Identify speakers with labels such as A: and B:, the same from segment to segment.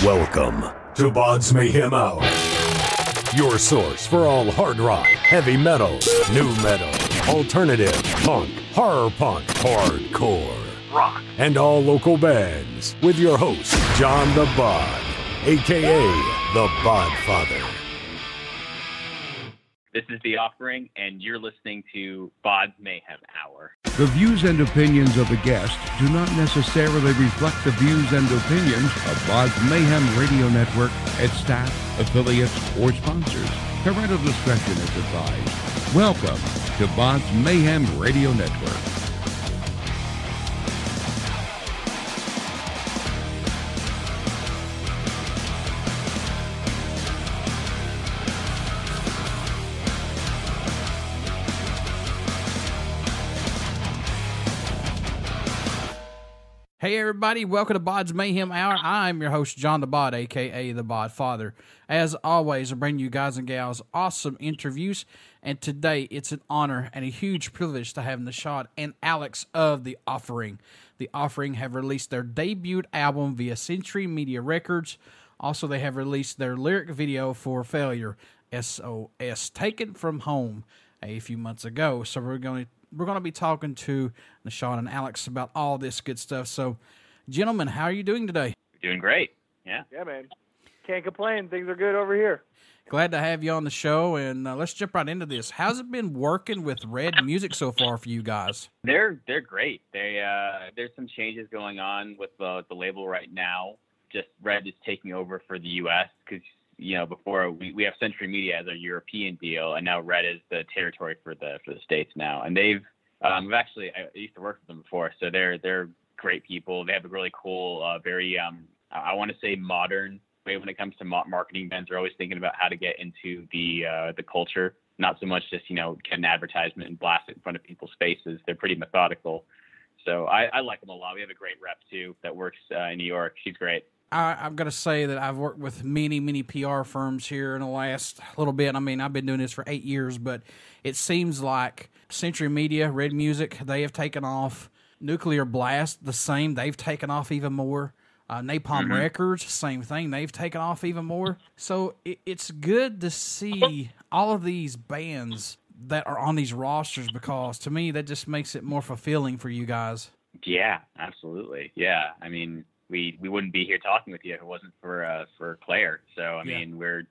A: Welcome to BODS Mayhem Hour, your source for all hard rock, heavy metal, new metal, alternative, punk, horror punk, hardcore, rock, and all local bands, with your host, John the Bod, a.k.a. the Bodfather.
B: This is The Offering, and you're listening to BODS Mayhem Hour.
C: The views and opinions of the guest do not necessarily reflect the views and opinions of BODS Mayhem Radio Network, its staff, affiliates, or sponsors. Parental discretion is advised. Welcome to BODS Mayhem Radio Network.
D: Hey everybody, welcome to BODS Mayhem Hour. I'm your host, John the Bod, a.k.a. the Bodfather. As always, I bring you guys and gals awesome interviews, and today it's an honor and a huge privilege to have Nishad and Alex of The Offering. The Offering have released their debut album via Century Media Records. Also, they have released their lyric video for Failure, S.O.S, taken from home a few months ago. So we're going to be talking to Nishad and Alex about all this good stuff. So, gentlemen, how are you doing today?
B: Doing great. Yeah,
E: man. Can't complain. Things are good over here.
D: Glad to have you on the show, and let's jump right into this. How's it been working with Red Music so far for you guys?
B: They're great. There's some changes going on with the label right now. Just Red is taking over for the U.S. because, you know, before we have Century Media as a European deal, and now Red is the territory for the States now. And they've I used to work with them before, so they're great people. They have a really cool, very I want to say modern way when it comes to marketing. Bands are always thinking about how to get into the culture, not so much just, you know, get an advertisement and blast it in front of people's faces. They're pretty methodical, so I like them a lot. We have a great rep too that works in New York. She's great.
D: I've got to say that I've worked with many PR firms here in the last little bit. I mean, I've been doing this for 8 years, but it seems like Century Media, Red Music, they have taken off. Nuclear Blast, the same. They've taken off even more. Napalm Records, same thing. They've taken off even more. So it's good to see all of these bands that are on these rosters, because to me, that just makes it more fulfilling for you guys.
B: Yeah, absolutely. Yeah, I mean, we wouldn't be here talking with you if it wasn't for Claire. So I mean, we're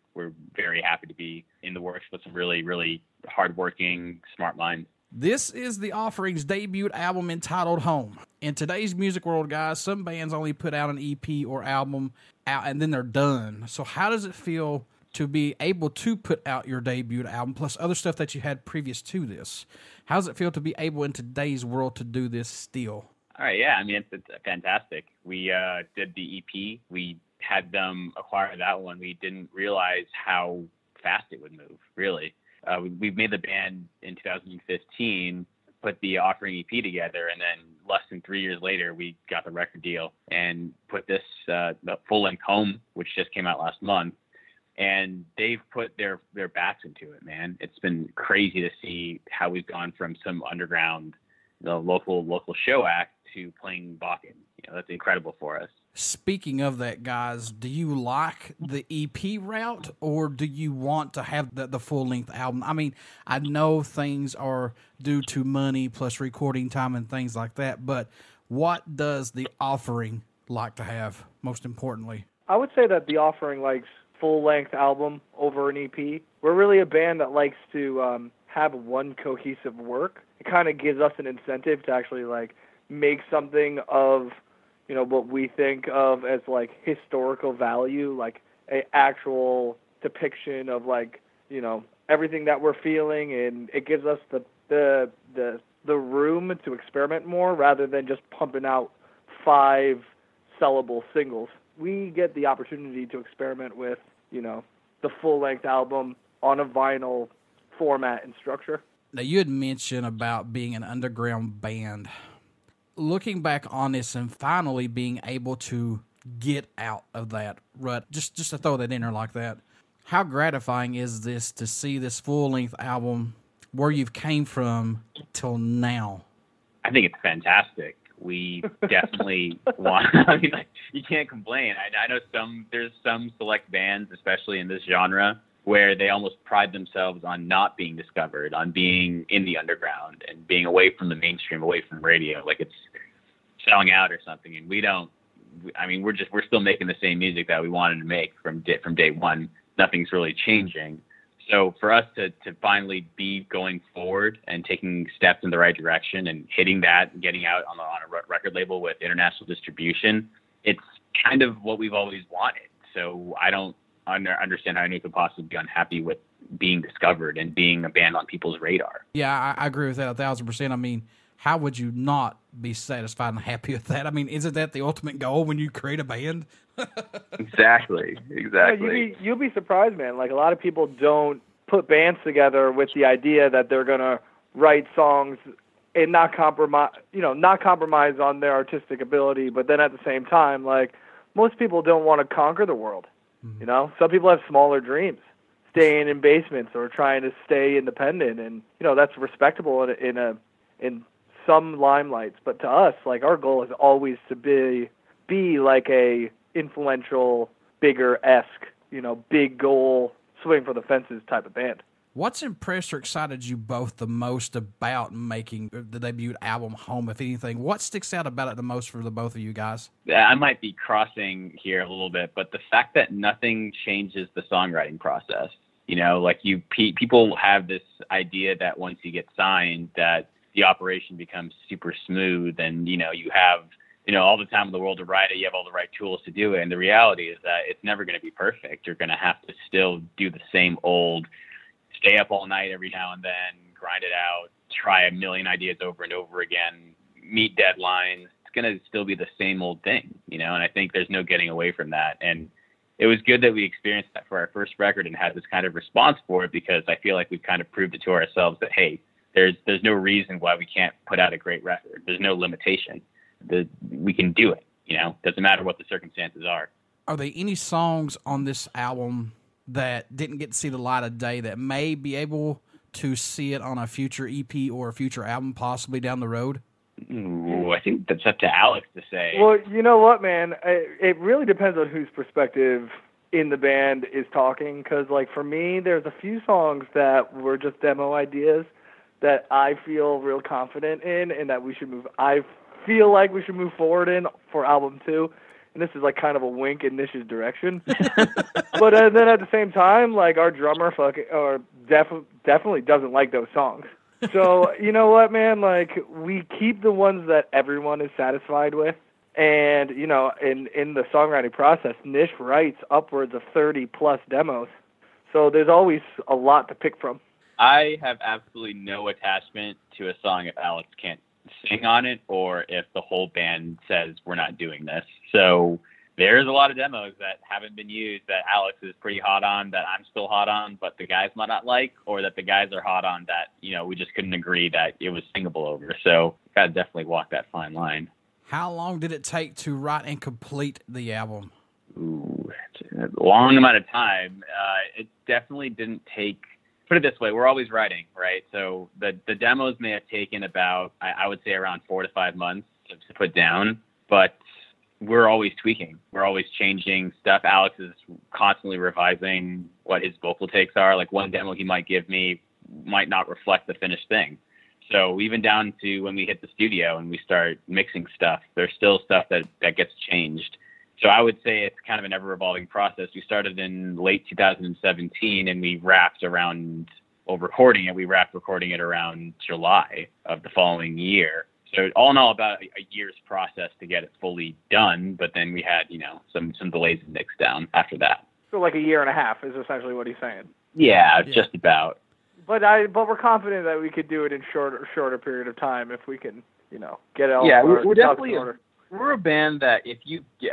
B: very happy to be in the works with some really hardworking, smart minds.
D: This is The Offering's debut album entitled Home. In today's music world, guys, some bands only put out an EP or album out and then they're done. So how does it feel to be able to put out your debut album plus other stuff that you had previous to this? How does it feel to be able in today's world to do this still?
B: All right, yeah, I mean, it's fantastic. We did the EP. We had them acquire that one. We didn't realize how fast it would move, really. We made the band in 2015, put the Offering EP together, and then less than 3 years later, we got the record deal and put this the full-length Home, which just came out last month. And they've put their backs into it, man. It's been crazy to see how we've gone from some underground, the local show act to playing Bakken. You know, that's incredible for us.
D: Speaking of that, guys, do you like the EP route, or do you want to have the full-length album? I mean, I know things are due to money plus recording time and things like that, but what does The Offering like to have, most importantly?
E: I would say that The Offering likes full-length album over an EP. We're really a band that likes to have one cohesive work. It kind of gives us an incentive to actually, like, make something of, you know, what we think of as like historical value, like a actual depiction of, like, you know, everything that we're feeling, and it gives us the room to experiment more rather than just pumping out 5 sellable singles. We get the opportunity to experiment with, you know, the full-length album on a vinyl format and structure.
D: Now, you had mentioned about being an underground band. Looking back on this and finally being able to get out of that rut, just to throw that in there like that, how gratifying is this to see this full-length album where you've came from till now?
B: I think it's fantastic. We definitely want. I mean, like, you can't complain. I know there's some select bands, especially in this genre, where they almost pride themselves on not being discovered, on being in the underground and being away from the mainstream, away from radio, like it's selling out or something. And we don't. I mean, we're still making the same music that we wanted to make from day one. Nothing's really changing. So for us to finally be going forward and taking steps in the right direction and hitting that and getting out on a record label with international distribution, it's kind of what we've always wanted. So I don't understand how anyone could possibly be unhappy with being discovered and being a band on people's radar.
D: Yeah, I agree with that 1,000%. I mean, how would you not be satisfied and happy with that? I mean, isn't that the ultimate goal when you create a band?
B: Exactly.
E: Yeah, you'll be surprised, man. Like, a lot of people don't put bands together with the idea that they're going to write songs and not compromise on their artistic ability. But then at the same time, like, most people don't want to conquer the world. Mm-hmm. You know, some people have smaller dreams, staying in basements or trying to stay independent. And, you know, that's respectable in some limelights. But to us, like, our goal is always to be like a influential, bigger-esque, you know, big goal, swing for the fences type of band.
D: What's impressed or excited you both the most about making the debut album Home, if anything? What sticks out about it the most for the both of you guys?
B: I might be crossing here a little bit, but the fact that nothing changes the songwriting process. You know, like people have this idea that once you get signed that the operation becomes super smooth and, you know, you have, you know, all the time in the world to write it, you have all the right tools to do it. And the reality is that it's never going to be perfect. You're going to have to still do the same old, stay up all night every now and then, grind it out, try a million ideas over and over again, meet deadlines. It's going to still be the same old thing, you know, and I think there's no getting away from that. And it was good that we experienced that for our first record and had this kind of response for it, because I feel like we've kind of proved it to ourselves that, hey, there's no reason why we can't put out a great record. There's no limitation. We can do it, you know, doesn't matter what the circumstances are.
D: Are there any songs on this album that didn't get to see the light of day that may be able to see it on a future EP or a future album possibly down the road?
B: Ooh, I think that's up to Alex to say.
E: Well, you know what, man? It really depends on whose perspective in the band is talking, because, like, for me, there's a few songs that were just demo ideas that I feel real confident in and that we should move. I feel like we should move forward in for album 2. And this is like kind of a wink in Nish's direction. But then at the same time, like, our drummer definitely doesn't like those songs. So, you know what, man? Like, we keep the ones that everyone is satisfied with. And, you know, in the songwriting process, Nish writes upwards of 30-plus demos. So there's always a lot to pick from.
B: I have absolutely no attachment to a song if Alex can't sing on it or if the whole band says we're not doing this. So there's a lot of demos that haven't been used that Alex is pretty hot on, that I'm still hot on, but the guys might not like, or that the guys are hot on that, you know, we just couldn't agree that it was singable over. So got to definitely walk that fine line.
D: How long did it take to write and complete the album?
B: Ooh, it's a long amount of time. It definitely didn't take... Put it this way, we're always writing, right? So the demos may have taken about, I would say, around 4 to 5 months to put down, but we're always tweaking. We're always changing stuff. Alex is constantly revising what his vocal takes are. Like, one demo he might give me might not reflect the finished thing. So even down to when we hit the studio and we start mixing stuff, there's still stuff that gets changed. So I would say it's kind of an ever-evolving process. We started in late 2017, and we wrapped recording it around July of the following year. So all in all, about a year's process to get it fully done. But then we had, you know, some delays in mix down after that.
E: So like a year and a half is essentially what he's saying.
B: Yeah, just about.
E: But we're confident that we could do it in shorter period of time if we can, you know, get it all.
B: Yeah, we're definitely. We're a band that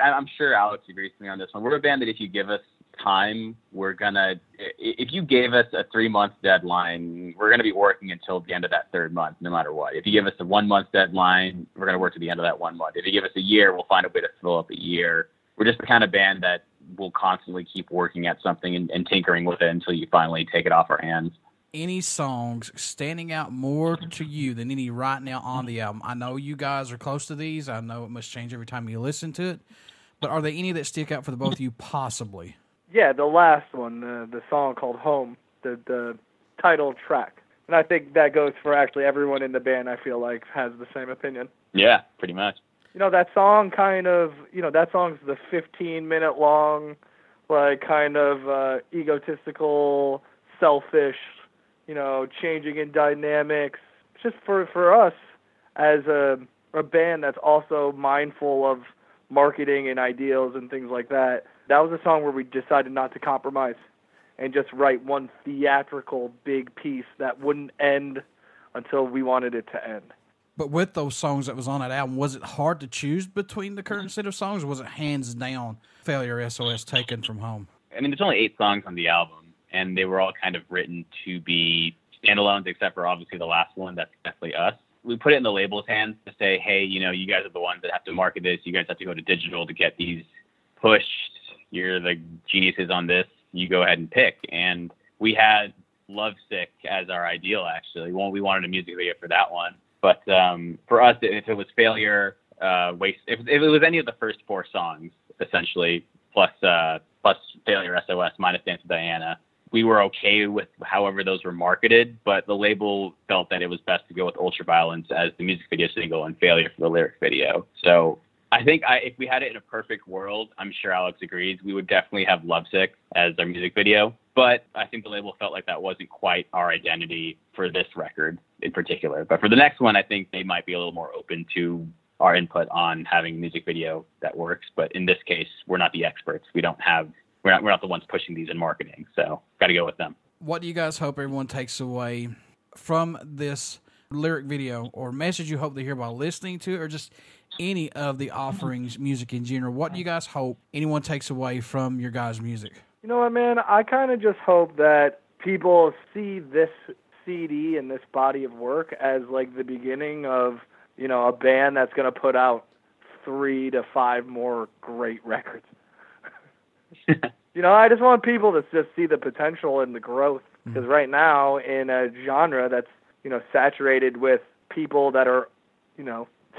B: I'm sure Alex agrees with me on this one. We're a band that if you give us time, if you gave us a 3-month deadline, we're going to be working until the end of that 3rd month, no matter what. If you give us a 1-month deadline, we're going to work to the end of that 1 month. If you give us a year, we'll find a way to fill up a year. We're just the kind of band that will constantly keep working at something and tinkering with it until you finally take it off our hands.
D: any songs standing out more to you than any right now on the album? I know you guys are close to these. I know it must change every time you listen to it. But are there any that stick out for the both of you possibly?
E: Yeah, the last one, the song called Home, the title track. And I think that goes for actually everyone in the band, I feel like, has the same opinion.
B: Yeah, pretty much.
E: That song that song's the 15-minute long, like, kind of egotistical, selfish, changing in dynamics. It's just for us as a band that's also mindful of marketing and ideals and things like that. That was a song where we decided not to compromise and just write one theatrical big piece that wouldn't end until we wanted it to end.
D: But with those songs that was on that album, was it hard to choose between the current set of songs, or was it hands down Failure, S.O.S, taken from Home?
B: I mean, there's only 8 songs on the album, and they were all kind of written to be standalones, except for obviously the last one. That's definitely us. We put it in the label's hands to say, hey, you guys are the ones that have to market this. You guys have to go to digital to get these pushed. You're the geniuses on this. You go ahead and pick. And we had Lovesick as our ideal, actually. Well, we wanted a music video for that one. But for us, if it was Failure, Waste, if it was any of the first 4 songs, essentially, plus Failure, S.O.S, minus Dance with Diana, we were okay with however those were marketed, but the label felt that it was best to go with Ultraviolence as the music video single and Failure for the lyric video. So I think if we had it in a perfect world, I'm sure Alex agrees, we would definitely have Lovesick as our music video. But I think the label felt like that wasn't quite our identity for this record in particular. But for the next one, I think they might be a little more open to our input on having a music video that works. But in this case, we're not the experts. We're not the ones pushing these in marketing. So got to go with them.
D: What do you guys hope everyone takes away from this lyric video, or message you hope to hear while listening to it, or just any of the offerings, music in general? What do you guys hope anyone takes away from your guys' music?
E: You know what, man? I kind of just hope that people see this CD and this body of work as like the beginning of, a band that's going to put out 3 to 5 more great records. I just want people to just see the potential and the growth. Because right now, in a genre that's, saturated with people that are,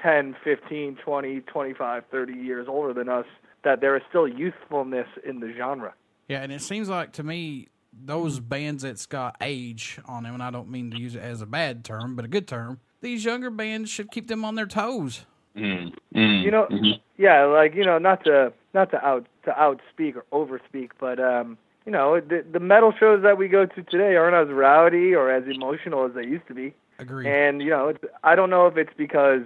E: 10, 15, 20, 25, 30 years older than us, that there is still youthfulness in the genre.
D: Yeah, and it seems like to me, those bands that's got age on them, and I don't mean to use it as a bad term, but a good term, these younger bands should keep them on their toes.
E: Yeah, like, not to outspeak or overspeak, but the metal shows that we go to today aren't as rowdy or as emotional as they used to be.
D: Agreed.
E: And I don't know if it's because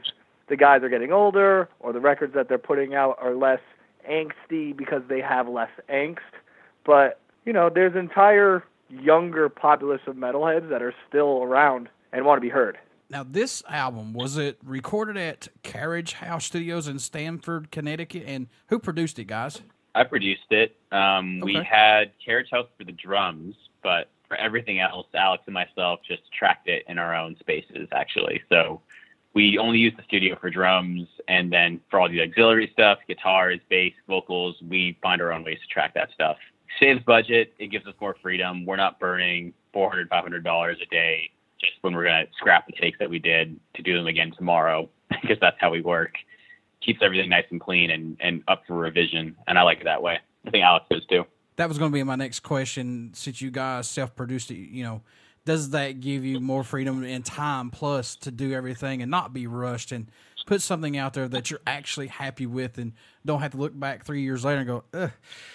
E: the guys are getting older or the records that they're putting out are less angsty because they have less angst, but there's entire younger populace of metalheads that are still around and want to be heard.
D: Now, this album, was it recorded at Carriage House Studios in Stamford, Connecticut? And who produced it, guys?
B: I produced it. We had Carriage House for the drums, but for everything else, Alex and myself just tracked it in our own spaces, actually. So we only used the studio for drums, and then for all the auxiliary stuff, guitars, bass, vocals, we find our own ways to track that stuff. Saves budget. It gives us more freedom. We're not burning $400, $500 a day just when we're going to scrap the takes that we did to do them again tomorrow, because that's how we work. Keeps everything nice and clean and up for revision, and I like it that way. I think Alex does too.
D: That was going to be my next question. Since you guys self-produced it, does that give you more freedom and time plus to do everything and not be rushed and put something out there that you're actually happy with and don't have to look back 3 years later and go, ugh,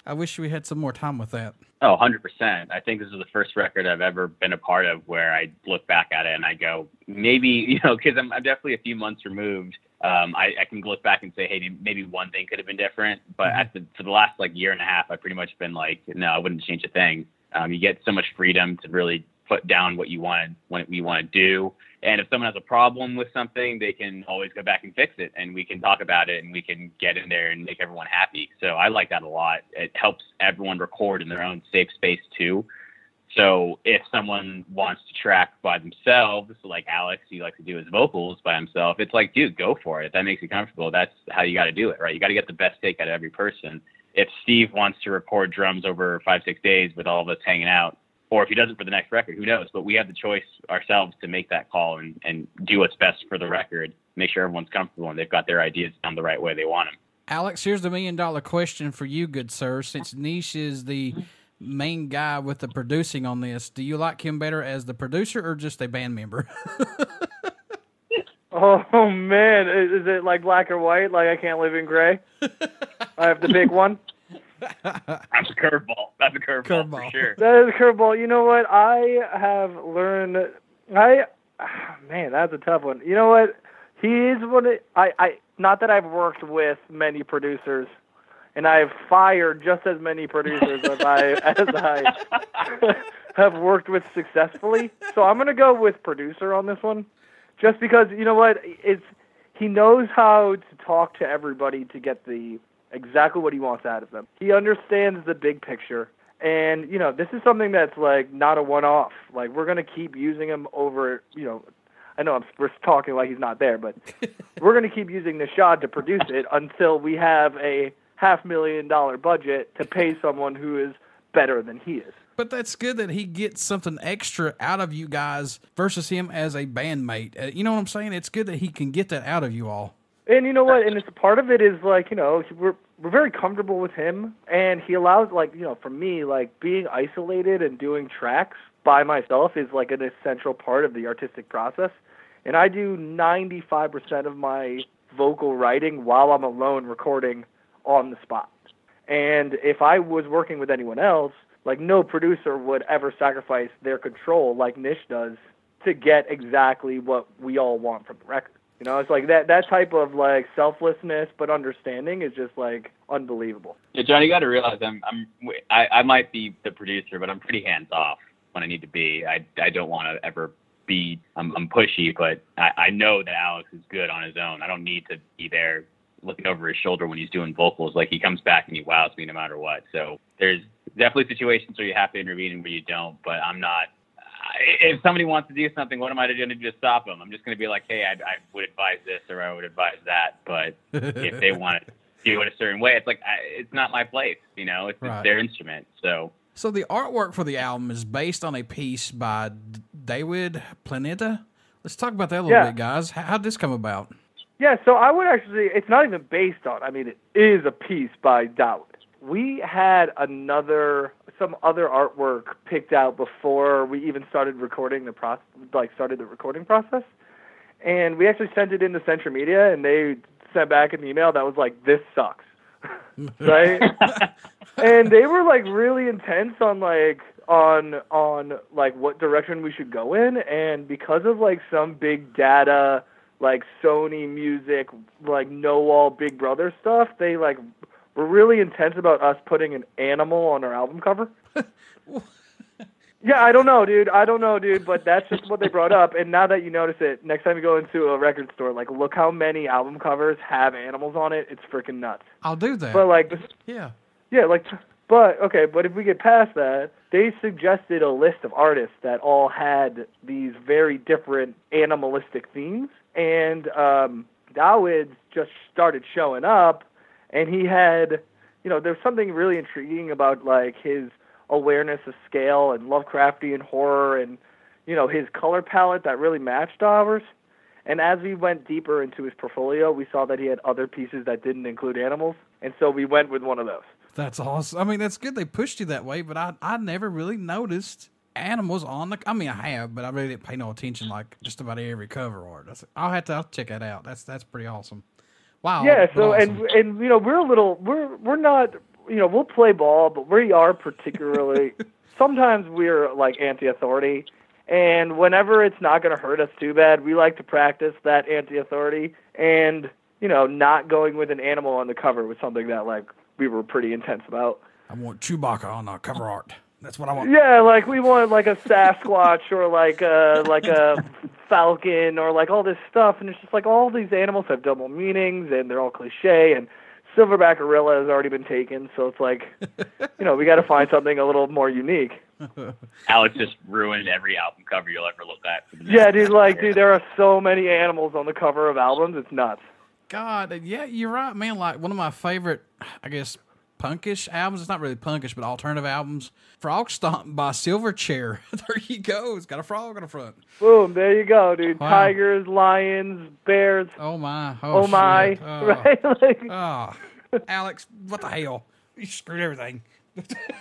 D: I wish we had some more time with that?
B: Oh, 100%. I think this is the first record I've ever been a part of where I look back at it and I go, maybe, because I'm definitely a few months removed. I can look back and say, hey, maybe one thing could have been different. But for the last year and a half, I've pretty much been like, no, I wouldn't change a thing. You get so much freedom to really put down what you want to do. And if someone has a problem with something, they can always go back and fix it, and we can talk about it, and we can get in there and make everyone happy. So I like that a lot. It helps everyone record in their own safe space too. So if someone wants to track by themselves, like Alex, he likes to do his vocals by himself, it's like, dude, go for it. That makes you comfortable. That's how you got to do it, right? You got to get the best take out of every person. If Steve wants to record drums over 5-6 days with all of us hanging out, Or if he doesn't for the next record, who knows? But we have the choice ourselves to make that call and do what's best for the record, make sure everyone's comfortable and they've got their ideas down the right way they want them.
D: Alex, here's the $1 million question for you, good sir. Since Nish is the main guy with the producing on this, do you like him better as the producer or just a band member?
E: Oh, man. Is it like black or white? Like I can't live in gray? I have to pick one?
B: That's a curveball. That's a curveball for sure.
E: That is a curveball. You know what? I have learned. Man, that's a tough one. You know what? He is one. Not that I've worked with many producers, and I've fired just as many producers as I have worked with successfully. So I'm gonna go with producer on this one, just because you know what? He knows how to talk to everybody to get exactly what he wants out of them. He understands the big picture. And, you know, this is something that's, like, not a one-off. Like, we're going to keep using him over, you know, I know we're talking like he's not there, but we're going to keep using Nishad to produce it until we have a $500,000 budget to pay someone who is better than he is.
D: But that's good that he gets something extra out of you guys versus him as a bandmate. You know what I'm saying? It's good that he can get that out of you all.
E: And you know what? And it's part of it is like, you know, we're very comfortable with him, and he allows, like, you know, for me, like being isolated and doing tracks by myself is like an essential part of the artistic process. And I do 95% of my vocal writing while I'm alone recording on the spot. And if I was working with anyone else, like no producer would ever sacrifice their control like Nish does to get exactly what we all want from the record. You know, it's like that type of like selflessness but understanding is just like unbelievable.
B: Yeah, John, you got to realize I might be the producer, but I'm pretty hands off when I need to be. I don't want to ever be I'm pushy, but I know that Alex is good on his own. I don't need to be there looking over his shoulder when he's doing vocals. Like he comes back and he wows me no matter what. So there's definitely situations where you have to intervene and where you don't, but I'm not. If somebody wants to do something, what am I going to do to stop them? I'm just going to be like, hey, I would advise this or I would advise that. But if they want to do it a certain way, it's like, it's not my place, you know, it's their instrument. So
D: the artwork for the album is based on a piece by David Planeta. Let's talk about that a little bit, guys. How'd this come about?
E: Yeah, so I would actually, it's not even based on, I mean, it is a piece by Dawood. We had some other artwork picked out before we even started recording the recording process, and we actually sent it into Central Media, and they sent back an email that was like, "This sucks," right? And they were like really intense on what direction we should go in, and because of like some big data, like Sony Music, like know all Big Brother stuff, they like. We're really intense about us putting an animal on our album cover. Yeah, I don't know, dude, but that's just what they brought up. And now that you notice it, next time you go into a record store, like, look how many album covers have animals on it. It's freaking nuts.
D: I'll do that.
E: But, like,
D: but
E: if we get past that, they suggested a list of artists that all had these very different animalistic themes. And Dawood just started showing up. And he had, you know, there's something really intriguing about, like, his awareness of scale and Lovecraftian horror and, you know, his color palette that really matched ours. And as we went deeper into his portfolio, we saw that he had other pieces that didn't include animals. And so we went with one of those.
D: That's awesome. I mean, that's good they pushed you that way, but I never really noticed animals on the... I mean, I have, but I really didn't pay no attention like just about every cover art. I'll check that out. That's pretty awesome. Wow.
E: Yeah, so
D: awesome.
E: and you know, we're not, you know, we'll play ball, but we are particularly sometimes we're like Antiauthority, and whenever it's not going to hurt us too bad, we like to practice that Antiauthority, and you know, not going with an animal on the cover was something that like we were pretty intense about.
D: I want Chewbacca on the cover art. That's what I want.
E: Yeah, like we want like a Sasquatch or like a falcon or like all this stuff, and it's just like all these animals have double meanings and they're all cliche, and silverback gorilla has already been taken, so it's like, you know, we got to find something a little more unique.
B: Alex just ruined every album cover you'll ever look at.
E: Yeah, dude, there are so many animals on the cover of albums, it's nuts.
D: God, yeah, you're right, man. Like one of my favorite, I guess, punkish albums. It's not really punkish, but alternative albums. Frog Stomp by Silverchair. There you go. It's got a frog on the front.
E: Boom, there you go, dude.
D: Wow.
E: Tigers, lions, bears.
D: Oh my.
E: Oh my.
D: Shit. Oh.
E: Right? Like,
D: Oh. Alex, what the hell? You screwed everything.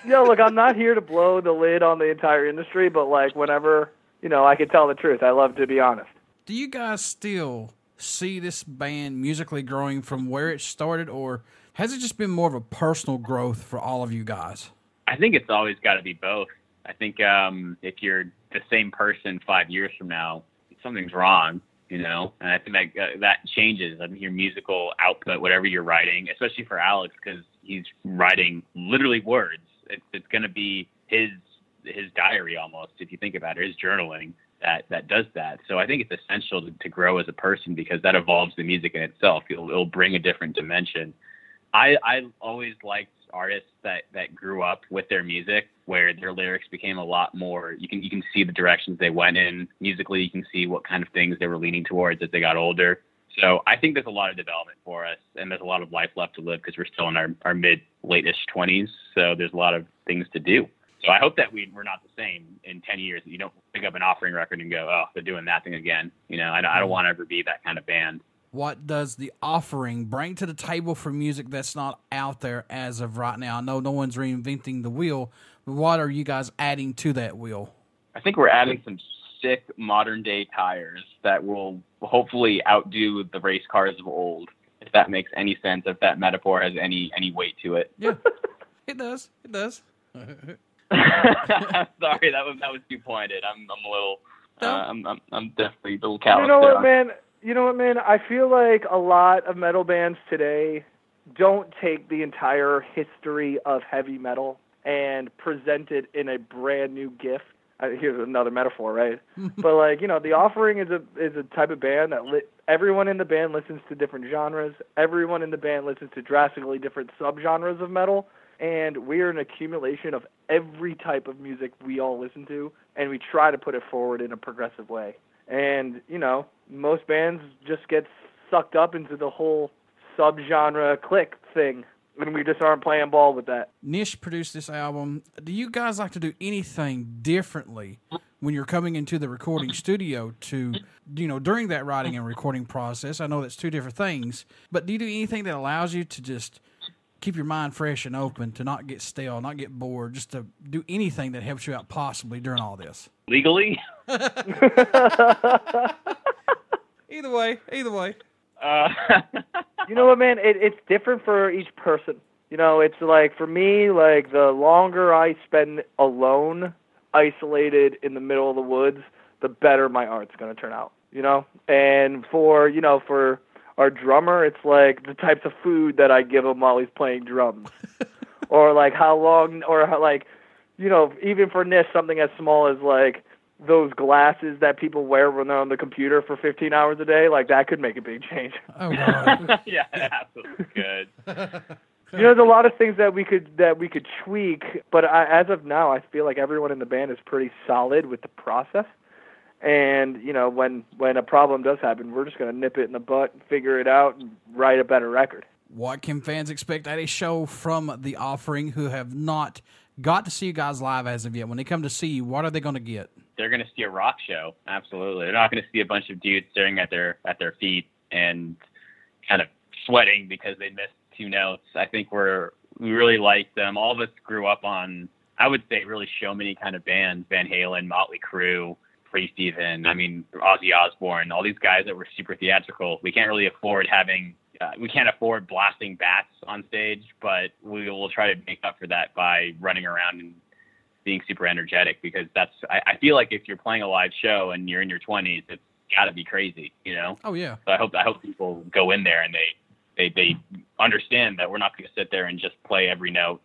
E: yo, look, I'm not here to blow the lid on the entire industry, but like whenever, I can tell the truth. I love to be honest.
D: Do you guys still see this band musically growing from where it started, or has it just been more of a personal growth for all of you guys?
B: I think it's always got to be both. I think if you're the same person 5 years from now, something's wrong, and I think that changes. I think your musical output, whatever you're writing, especially for Alex, because he's writing literally words. It's going to be his diary almost, if you think about it, his journaling that does that. So I think it's essential to grow as a person, because that evolves the music in itself. It'll bring a different dimension. I always liked artists that grew up with their music, where their lyrics became a lot more, you can see the directions they went in musically. You can see what kind of things they were leaning towards as they got older. So I think there's a lot of development for us, and there's a lot of life left to live, because we're still in our mid-late-ish 20s. So there's a lot of things to do. So I hope that we're not the same in 10 years. That you don't pick up an Offering record and go, oh, they're doing that thing again. I don't want to ever be that kind of band.
D: What does the Offering bring to the table for music that's not out there as of right now? I know no one's reinventing the wheel, but what are you guys adding to that wheel?
B: I think we're adding some sick modern-day tires that will hopefully outdo the race cars of old, if that makes any sense, if that metaphor has any weight to it.
D: Yeah, it does. It does.
B: Sorry, that was too pointed. I'm a little. I'm definitely a little callous.
E: You know what, man? I feel like a lot of metal bands today don't take the entire history of heavy metal and present it in a brand new gift. Here's another metaphor, right? But like, the Offering is a type of band that everyone in the band listens to different genres. Everyone in the band listens to drastically different subgenres of metal. And we're an accumulation of every type of music we all listen to, and we try to put it forward in a progressive way. And, most bands just get sucked up into the whole subgenre click thing, and we just aren't playing ball with that.
D: Nish produced this album. Do you guys like to do anything differently when you're coming into the recording studio to, during that writing and recording process? I know that's two different things, but do you do anything that allows you to just keep your mind fresh and open, to not get stale, not get bored, just to do anything that helps you out possibly during all this?
B: Legally?
D: Either way.
E: You know what, man? It's different for each person. It's like, for me, like, the longer I spend alone, isolated in the middle of the woods, the better my art's going to turn out, And for our drummer, it's like the types of food that I give him while he's playing drums. Or like how long, or how, like, even for Nish, something as small as like those glasses that people wear when they're on the computer for 15 hours a day, like that could make a big change.
D: Oh, God.
B: Yeah, absolutely good.
E: There's a lot of things that we could tweak, but as of now, I feel like everyone in the band is pretty solid with the process. And, when a problem does happen, we're just going to nip it in the butt, figure it out, and write a better record.
D: What can fans expect at a show from The Offering who have not got to see you guys live as of yet? When they come to see you, what are they going to get?
B: They're going to see a rock show. Absolutely. They're not going to see a bunch of dudes staring at their feet and kind of sweating because they missed two notes. I think we really like them. All of us grew up on, I would say, really show-many kind of bands: Van Halen, Motley Crue, Priest even. I mean, Ozzy Osbourne, all these guys that were super theatrical. We can't really afford we can't afford blasting bats on stage, but we will try to make up for that by running around and being super energetic, because I feel like if you're playing a live show and you're in your 20s, it's got to be crazy,
D: Oh, yeah.
B: So I hope people go in there and they understand that we're not going to sit there and just play every note,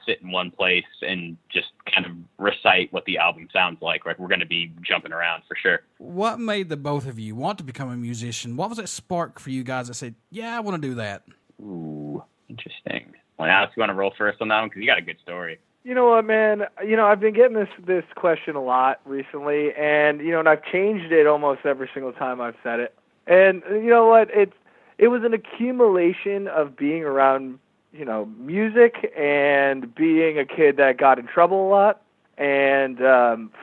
B: sit in one place and just kind of recite what the album sounds like. Like, we're going to be jumping around for sure.
D: What made the both of you want to become a musician? What was that spark for you guys that said, yeah, I want to do that?
B: Ooh, interesting. Well, Alex, you want to roll first on that one? Because you got a good story.
E: You know what, man? I've been getting this question a lot recently, and I've changed it almost every single time I've said it. And you know what? It was an accumulation of being around music and being a kid that got in trouble a lot and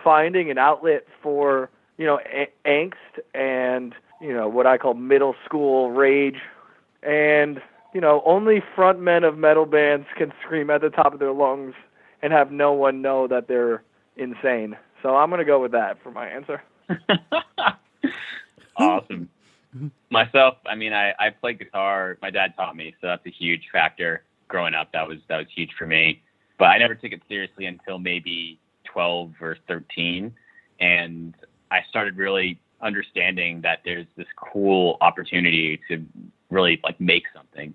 E: finding an outlet for, angst and, what I call middle school rage. And, only frontmen of metal bands can scream at the top of their lungs and have no one know that they're insane. So I'm going to go with that for my answer.
B: Awesome. Myself, I played guitar. My dad taught me, so that's a huge factor. Growing up, that was huge for me. But I never took it seriously until maybe 12 or 13, and I started really understanding that there's this cool opportunity to really make something.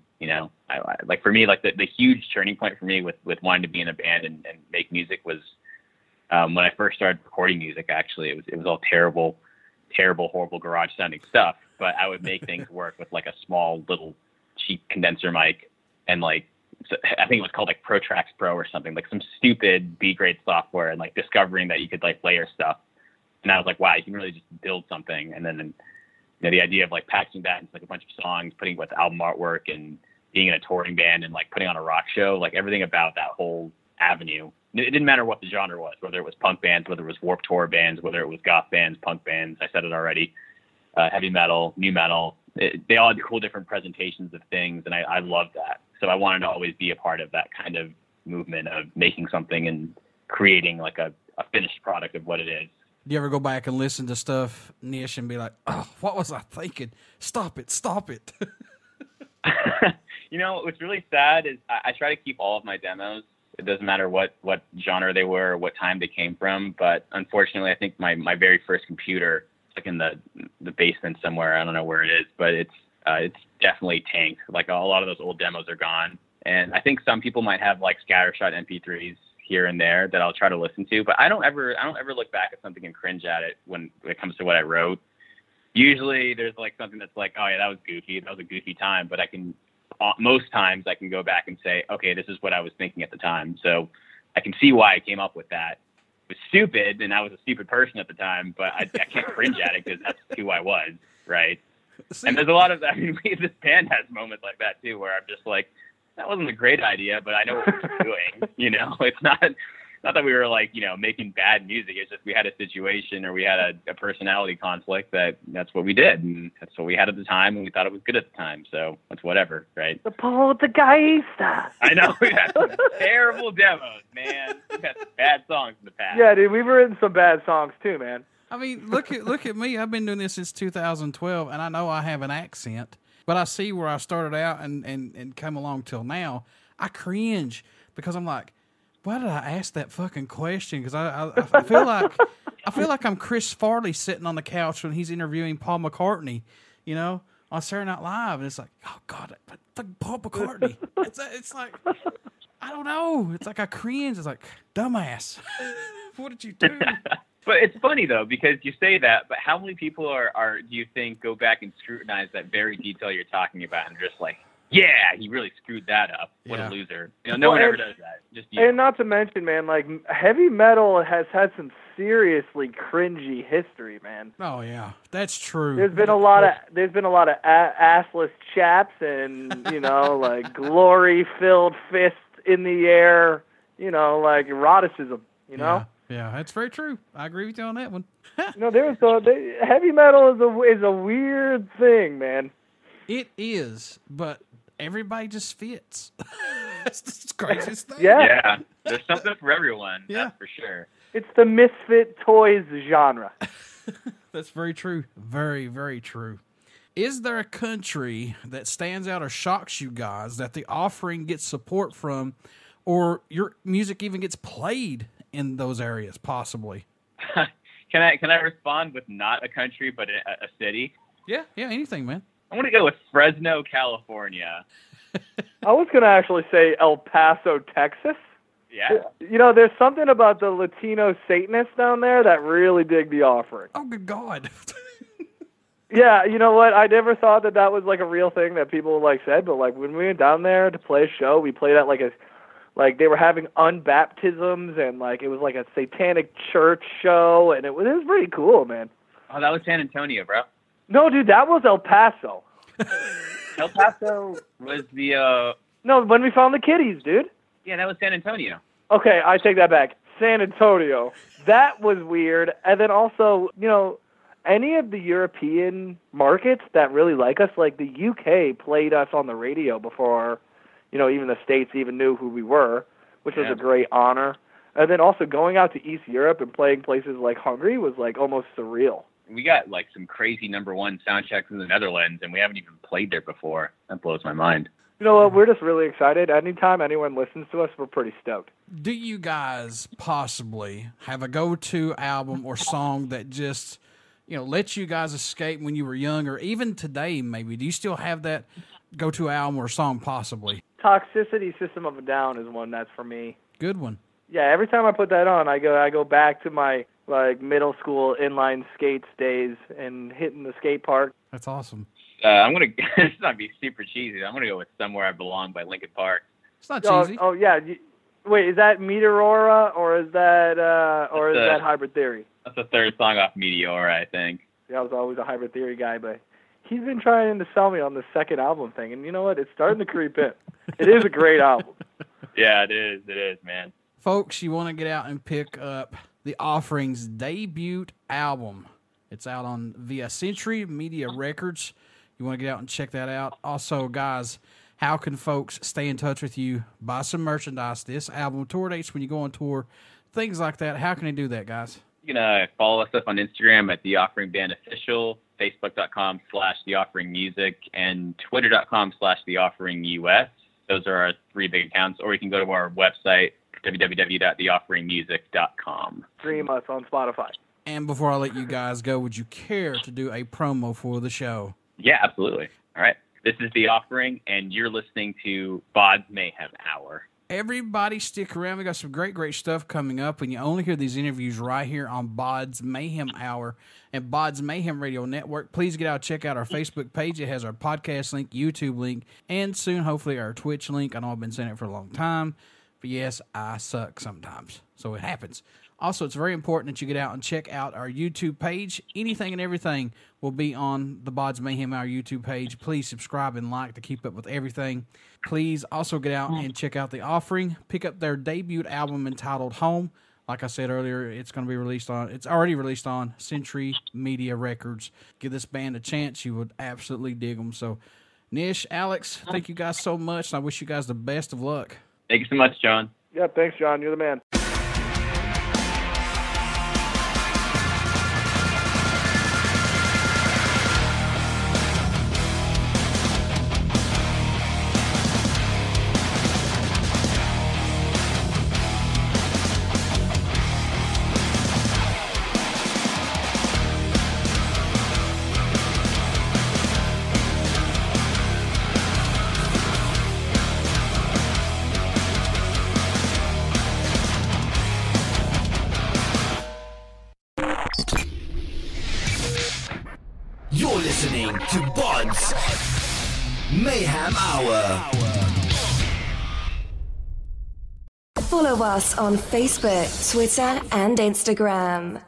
B: For me, the huge turning point for me with wanting to be in a band and make music was when I first started recording music. Actually, it was all terrible, horrible garage sounding stuff. But I would make things work with a small little cheap condenser mic and so I think it was called ProTracks Pro or something, some stupid B-grade software, and discovering that you could layer stuff. And I was like, wow, you can really just build something. And then the idea of packaging that into a bunch of songs, putting it with album artwork and being in a touring band and putting on a rock show, everything about that whole avenue. It didn't matter what the genre was, whether it was punk bands, whether it was Warped Tour bands, whether it was goth bands, punk bands. I said it already. Heavy metal, new metal. They all had cool different presentations of things, and I loved that. So I wanted to always be a part of that kind of movement of making something and creating a finished product of what it is.
D: Do you ever go back and listen to stuff, Nish, and be like, oh, what was I thinking? Stop it.
B: What's really sad is I try to keep all of my demos. It doesn't matter what genre they were or what time they came from. But unfortunately, I think my very first computer, in the basement somewhere, I don't know where it is, but it's definitely tanked. A lot of those old demos are gone. And I think some people might have scattershot MP3s here and there that I'll try to listen to, but I don't ever look back at something and cringe at it when it comes to what I wrote. Usually there's something that's oh yeah, that was goofy. That was a goofy time, but most times I can go back and say, okay, this is what I was thinking at the time. So I can see why I came up with that. It was stupid, and I was a stupid person at the time, but I can't cringe at it because that's who I was, right? And there's a lot of, this band has moments like that too, where I'm just that wasn't a great idea, but I know what we're doing. It's not that we were making bad music. It's just we had a situation or we had a personality conflict that's what we did. And that's what we had at the time, and we thought it was good at the time. So that's whatever, right?
E: The poltergeist.
B: I know, we had some terrible demos, man. We had some bad songs in the past.
E: Yeah, dude, we've written some bad songs too, man.
D: Look at me. I've been doing this since 2012, and I know I have an accent, but I see where I started out and come along till now. I cringe because I'm like, why did I ask that fucking question? Because I feel like I'm Chris Farley sitting on the couch when he's interviewing Paul McCartney, on Saturday Night Live, and it's oh God, Paul McCartney. It's I don't know. It's I cringe. It's dumbass. What did you do?
B: But it's funny though, because you say that, but how many people are do you think go back and scrutinize that very detail you're talking about and just yeah, he really screwed that up. What a loser. No one ever does that. Just you.
E: And not to mention, man, heavy metal has had some seriously cringy history, man.
D: Oh yeah, that's true.
E: There's been a lot of assless chaps and glory-filled fists in the air, eroticism,
D: Yeah, that's very true. I agree with you on that one.
E: Heavy metal is a weird thing, man.
D: It is, but everybody just fits. That's the craziest thing.
B: Yeah, there's something for everyone. Yeah, that's for sure.
E: It's the misfit toys genre.
D: That's very true. Very, very true. Is there a country that stands out or shocks you guys that the offering gets support from, or your music even gets played in those areas, possibly?
B: Can I respond with not a country, but a city?
D: Yeah, anything, man.
B: I want to go with Fresno, California.
E: I was going to actually say El Paso, Texas.
B: Yeah.
E: There's something about the Latino Satanists down there that really dig the offering.
D: Oh, good God.
E: Yeah, you know what? I never thought that was a real thing that people said, but when we went down there to play a show, we played at they were having unbaptisms and it was a satanic church show, and it was pretty cool, man.
B: Oh, that was San Antonio, bro.
E: No, dude, that was El Paso.
B: El Paso was the
E: No, when we found the kitties, dude.
B: Yeah, that was San Antonio.
E: Okay, I take that back. San Antonio. That was weird. And then also, any of the European markets that really like us, like the UK played us on the radio before, even the States even knew who we were, which was a great honor. And then also going out to East Europe and playing places like Hungary was like almost surreal.
B: We got like some crazy #1 sound checks in the Netherlands, and we haven't even played there before. That blows my mind.
E: You know what? We're just really excited. Anytime anyone listens to us, we're pretty stoked.
D: Do you guys possibly have a go-to album or song that just, lets you guys escape when you were young, or even today maybe? Do you still have that go-to album or song possibly?
E: Toxicity System of a Down is one that's for me.
D: Good one.
E: Yeah, every time I put that on, I go back to my middle school inline skates days and hitting the skate park.
D: That's awesome.
B: I'm gonna this is not be super cheesy. I'm gonna go with Somewhere I Belong by Linkin Park.
D: It's not cheesy.
E: Oh yeah. Wait, is that Meteora or is that that Hybrid Theory?
B: That's the third song off Meteora, I think.
E: Yeah, I was always a Hybrid Theory guy, but he's been trying to sell me on the second album thing, and you know what? It's starting to creep in. It is a great album.
B: Yeah, it is. It is, man.
D: Folks, you want to get out and pick up The Offering's debut album. It's out on via Century Media Records. You want to get out and check that out. Also, guys, how can folks stay in touch with you, buy some merchandise, this album, tour dates when you go on tour, things like that? How can they do that, guys?
B: You can follow us up on Instagram at The Offering Band Official, Facebook.com/TheOfferingMusic, and Twitter.com/TheOfferingUS. Those are our 3 big accounts. Or you can go to our website, www.theofferingmusic.com.
E: Stream us on Spotify.
D: And before I let you guys go, would you care to do a promo for the show?
B: Yeah, absolutely. All right. This is The Offering, and you're listening to BODS Mayhem Hour.
D: Everybody stick around. We got some great stuff coming up, and you only hear these interviews right here on BODS Mayhem Hour and BODS Mayhem Radio Network. Please get out, check out our Facebook page. It has our podcast link, YouTube link, and soon, hopefully, our Twitch link. I know I've been saying it for a long time, but yes, I suck sometimes, so it happens. Also, it's very important that you get out and check out our YouTube page. Anything and everything will be on the BODS Mayhem Hour YouTube page. Please subscribe and like to keep up with everything. Please also get out and check out The Offering. Pick up their debut album entitled Home. Like I said earlier, it's already released on Century Media Records. Give this band a chance. You would absolutely dig them. So, Nish, Alex, thank you guys so much. And I wish you guys the best of luck.
B: Thank you so much, John.
E: Yeah, thanks, John. You're the man.
F: You're listening to BODS Mayhem Hour.
G: Follow us on Facebook, Twitter, and Instagram.